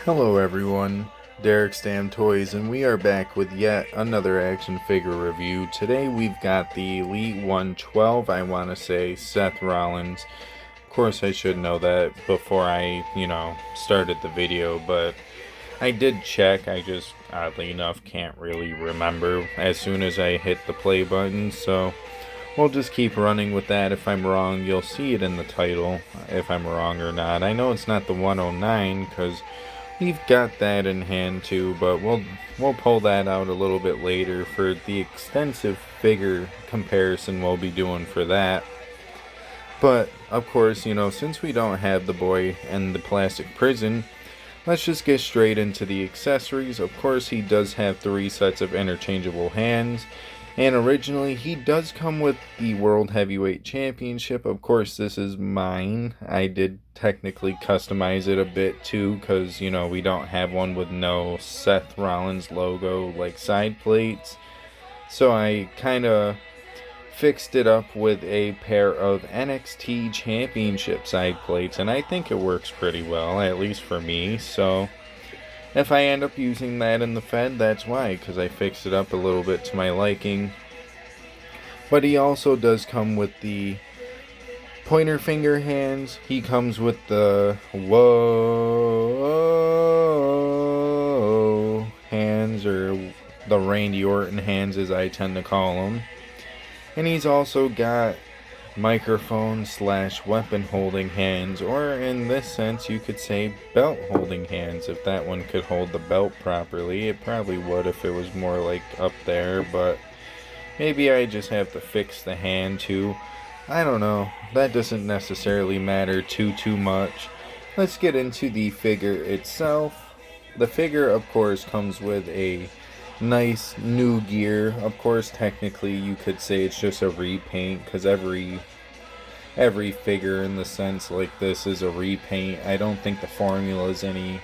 Hello everyone, Derek Stam Toys, and we are back with yet another action figure review. Today we've got the Elite 112, I want to say, Seth Rollins. Of course I should know that before I, started the video, but I did check. I just, oddly enough, can't really remember as soon as I hit the play button, so we'll just keep running with that. If I'm wrong, you'll see it in the title, if I'm wrong or not. I know it's not the 109, because we've got that in hand too, but we'll pull that out a little bit later for the extensive figure comparison we'll be doing for that. But, of course, since we don't have the boy in the plastic prison, let's just get straight into the accessories. Of course, he does have 3 sets of interchangeable hands. And originally, he does come with the World Heavyweight Championship. Of course, this is mine. I did technically customize it a bit too, because, we don't have one with no Seth Rollins logo, like side plates. So I kind of fixed it up with a pair of NXT Championship side plates, and I think it works pretty well, at least for me. So if I end up using that in the Fed, that's why, because I fixed it up a little bit to my liking. But he also does come with the pointer finger hands. He comes with the whoa hands, or the Randy Orton hands as I tend to call them. And he's also got microphone / weapon holding hands, or in this sense you could say belt holding hands. If that one could hold the belt properly, it probably would if it was more like up there, but maybe I just have to fix the hand too. I don't know. That doesn't necessarily matter too much. Let's get into the figure itself. The figure, of course, comes with a nice new gear. Of course, technically you could say it's just a repaint, because every figure in the sense like this is a repaint. I don't think the formula is any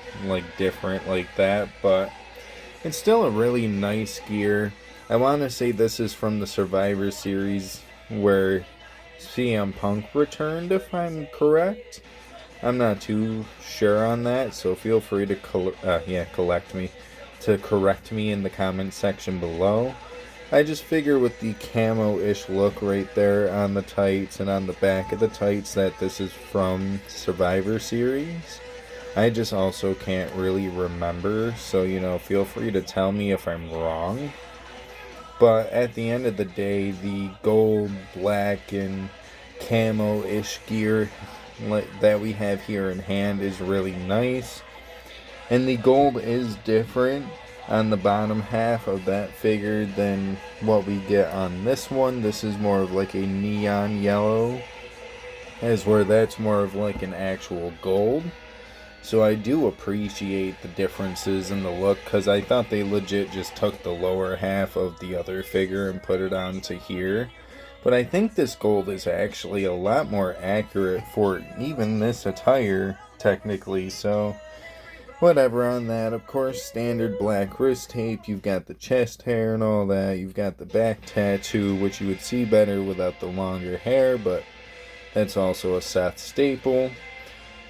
different like that, but it's still a really nice gear. I want to say this is from the Survivor Series where CM Punk returned, if I'm correct. I'm not too sure on that, so feel free to correct me in the comment section below. I just figure with the camo-ish look right there on the tights and on the back of the tights that this is from Survivor Series. I just also can't really remember, so feel free to tell me if I'm wrong. But at the end of the day, the gold, black, and camo-ish gear that we have here in hand is really nice. And the gold is different on the bottom half of that figure than what we get on this one. This is more of like a neon yellow, as where that's more of like an actual gold. So I do appreciate the differences in the look, because I thought they legit just took the lower half of the other figure and put it onto here. But I think this gold is actually a lot more accurate for even this attire, technically, so whatever on that. Of course, standard black wrist tape. You've got the chest hair and all that. You've got the back tattoo, which you would see better without the longer hair, but that's also a Seth staple.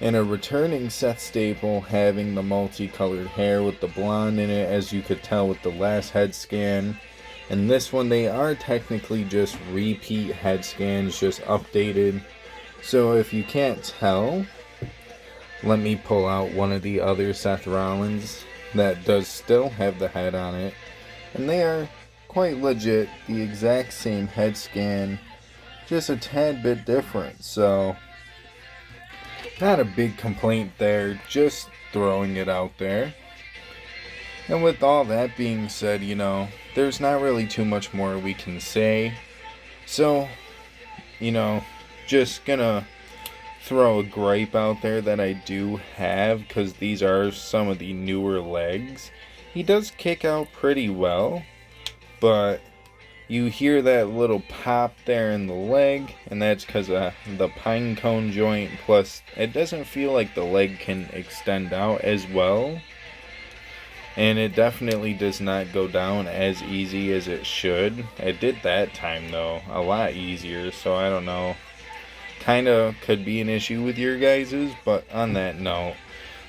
And a returning Seth staple, having the multicolored hair with the blonde in it, as you could tell with the last head scan. And this one, they are technically just repeat head scans, just updated. So if you can't tell, let me pull out one of the other Seth Rollins that does still have the head on it. And they are quite legit the exact same head scan, just a tad bit different. So not a big complaint there, just throwing it out there. And with all that being said, there's not really too much more we can say. So, just gonna throw a gripe out there that I do have, because these are some of the newer legs. He does kick out pretty well, but you hear that little pop there in the leg, and that's because of the pine cone joint. Plus, it doesn't feel like the leg can extend out as well. And it definitely does not go down as easy as it should. It did that time, though, a lot easier, so I don't know. Kind of could be an issue with your guys's, but on that note,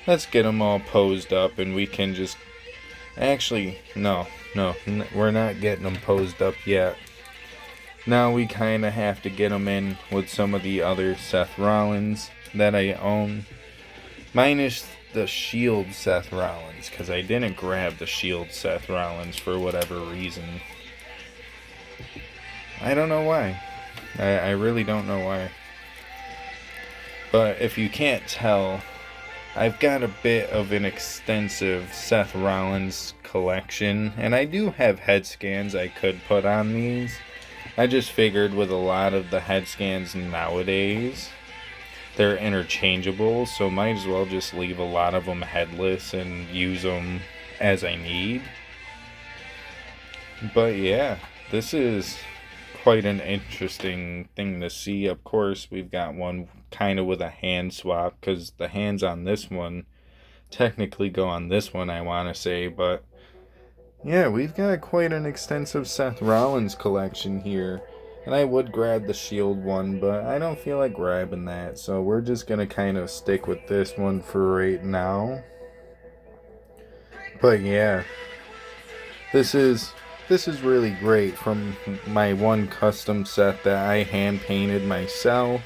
let's get them all posed up and we can just... Actually, no, we're not getting them posed up yet. Now we kind of have to get them in with some of the other Seth Rollins that I own. Minus the Shield Seth Rollins, because I didn't grab the Shield Seth Rollins for whatever reason. I don't know why. I really don't know why. But if you can't tell, I've got a bit of an extensive Seth Rollins collection, and I do have head scans I could put on these. I just figured with a lot of the head scans nowadays, they're interchangeable, so might as well just leave a lot of them headless and use them as I need. But yeah, this is quite an interesting thing to see. Of course, we've got one kind of with a hand swap, because the hands on this one technically go on this one, I want to say. But yeah, we've got quite an extensive Seth Rollins collection here. And I would grab the Shield one, but I don't feel like grabbing that. So we're just going to kind of stick with this one for right now. But yeah, this is really great from my one custom set that I hand painted myself.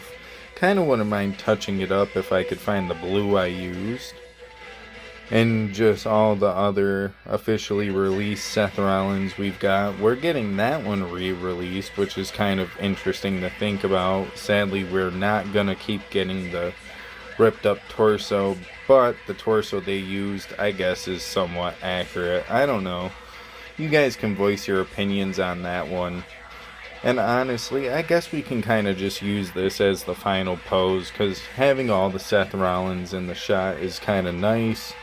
Kind of wouldn't mind touching it up if I could find the blue I used. And just all the other officially released Seth Rollins we've got. We're getting that one re-released, which is kind of interesting to think about. Sadly, we're not going to keep getting the ripped up torso, but the torso they used, I guess, is somewhat accurate. I don't know. You guys can voice your opinions on that one. And honestly, I guess we can kind of just use this as the final pose, because having all the Seth Rollins in the shot is kind of nice.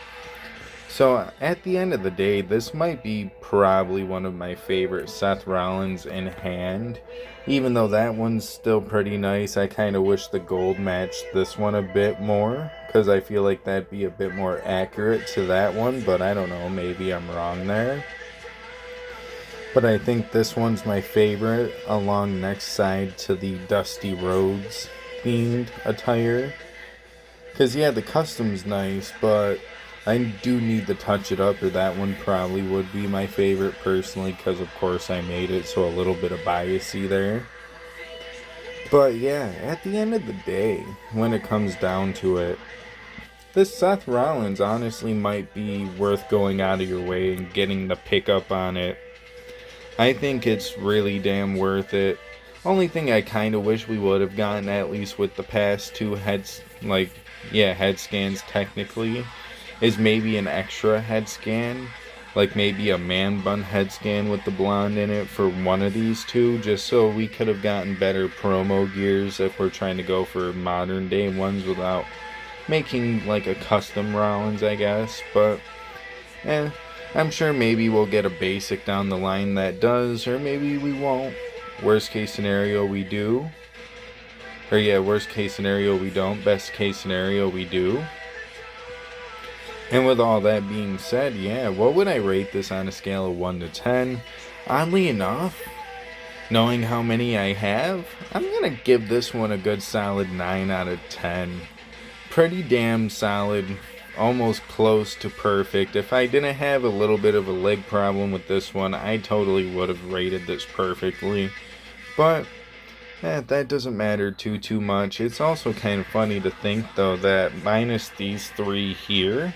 So at the end of the day, this might be probably one of my favorite Seth Rollins in hand. Even though that one's still pretty nice, I kind of wish the gold matched this one a bit more, because I feel like that'd be a bit more accurate to that one, but I don't know, maybe I'm wrong there. But I think this one's my favorite, along next side to the Dusty Rhodes themed attire. Because yeah, the custom's nice, but I do need to touch it up, or that one probably would be my favorite personally, because of course I made it, so a little bit of biasy there. But yeah, at the end of the day, when it comes down to it, this Seth Rollins honestly might be worth going out of your way and getting the pickup on it. I think it's really damn worth it. Only thing I kind of wish we would have gotten, at least with the past two head scans technically, is maybe an extra head scan. Like maybe a man bun head scan with the blonde in it for one of these two, just so we could have gotten better promo gears if we're trying to go for modern day ones without making like a custom Rollins, I guess. But I'm sure maybe we'll get a basic down the line that does, or maybe we won't. Worst case scenario, we do. Or yeah, worst case scenario, we don't. Best case scenario, we do. And with all that being said, yeah, what would I rate this on a scale of 1 to 10? Oddly enough, knowing how many I have, I'm going to give this one a good solid 9 out of 10. Pretty damn solid. Almost close to perfect. If I didn't have a little bit of a leg problem with this one, I totally would have rated this perfectly. But that doesn't matter too much. It's also kind of funny to think though that minus these three here,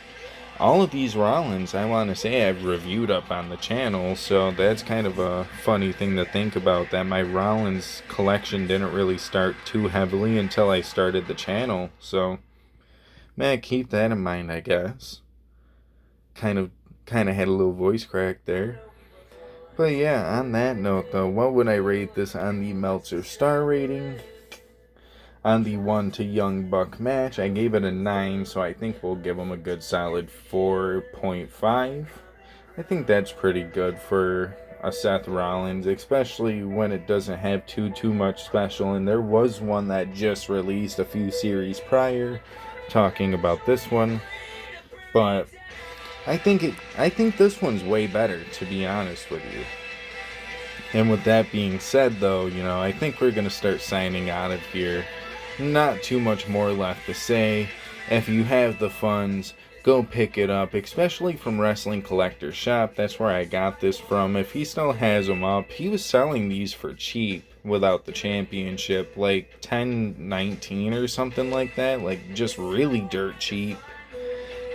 all of these Rollins, I want to say I've reviewed up on the channel, so that's kind of a funny thing to think about, that my Rollins collection didn't really start too heavily until I started the channel. So man, keep that in mind, I guess. Kind of had a little voice crack there. But yeah, on that note though, what would I rate this on the Meltzer star rating? On the 1 to Young Buck match, I gave it a 9, so I think we'll give him a good solid 4.5. I think that's pretty good for a Seth Rollins, especially when it doesn't have too much special. And there was one that just released a few series prior, talking about this one, but I think this one's way better, to be honest with you. And with that being said though, I think we're gonna start signing out of here. Not too much more left to say. If you have the funds, go pick it up, especially from Wrestling Collector Shop. That's where I got this from. If he still has them up, he was selling these for cheap without the championship, like 10.19 or something like that, like just really dirt cheap.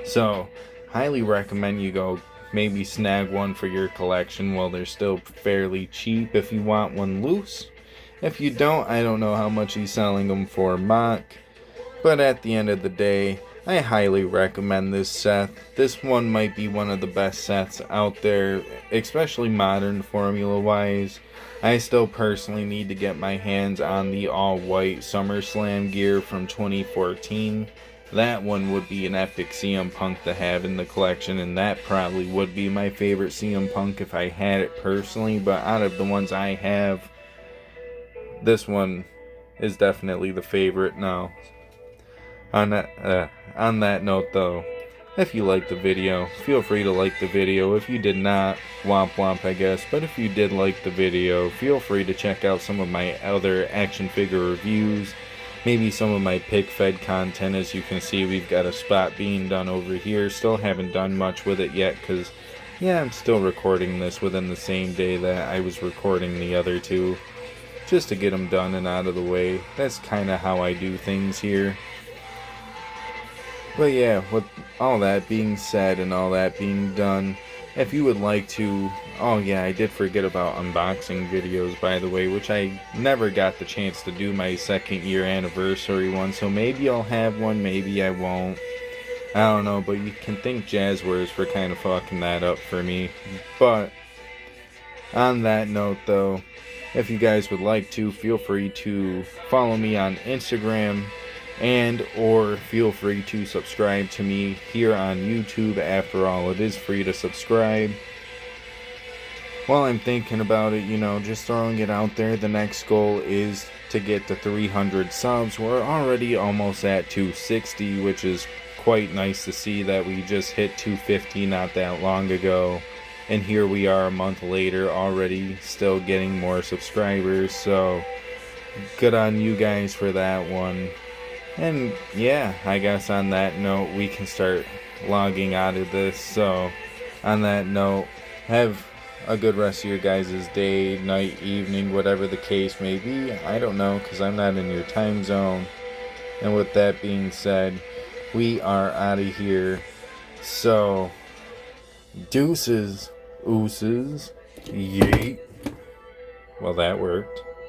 So, highly recommend you go maybe snag one for your collection while they're still fairly cheap if you want one loose. If you don't, I don't know how much he's selling them for mock. But at the end of the day, I highly recommend this Seth. This one might be one of the best sets out there, especially modern formula wise. I still personally need to get my hands on the all-white SummerSlam gear from 2014. That one would be an epic CM Punk to have in the collection, and that probably would be my favorite CM Punk if I had it personally. But out of the ones I have, this one is definitely the favorite now. On that note though, if you liked the video, feel free to like the video. If you did not, womp womp I guess, but if you did like the video, feel free to check out some of my other action figure reviews, maybe some of my pick fed content. As you can see, we've got a spot being done over here. Still haven't done much with it yet because, yeah, I'm still recording this within the same day that I was recording the other two, just to get them done and out of the way. That's kind of how I do things here. But yeah, with all that being said and all that being done, if you would like to, oh yeah, I did forget about unboxing videos, by the way, which I never got the chance to do my 2nd year anniversary one, so maybe I'll have one, maybe I won't. I don't know, but you can thank Jazzwares for kind of fucking that up for me. But on that note though, if you guys would like to, feel free to follow me on Instagram, and or feel free to subscribe to me here on YouTube. After all, it is free to subscribe. While I'm thinking about it, just throwing it out there, the next goal is to get to 300 subs. We're already almost at 260, which is quite nice to see that we just hit 250 not that long ago. And here we are a month later, already still getting more subscribers. So good on you guys for that one. And yeah, I guess on that note, we can start logging out of this. So on that note, have a good rest of your guys' day, night, evening, whatever the case may be. I don't know, because I'm not in your time zone. And with that being said, we are out of here. So, deuces, ooses, yeet. Well, that worked.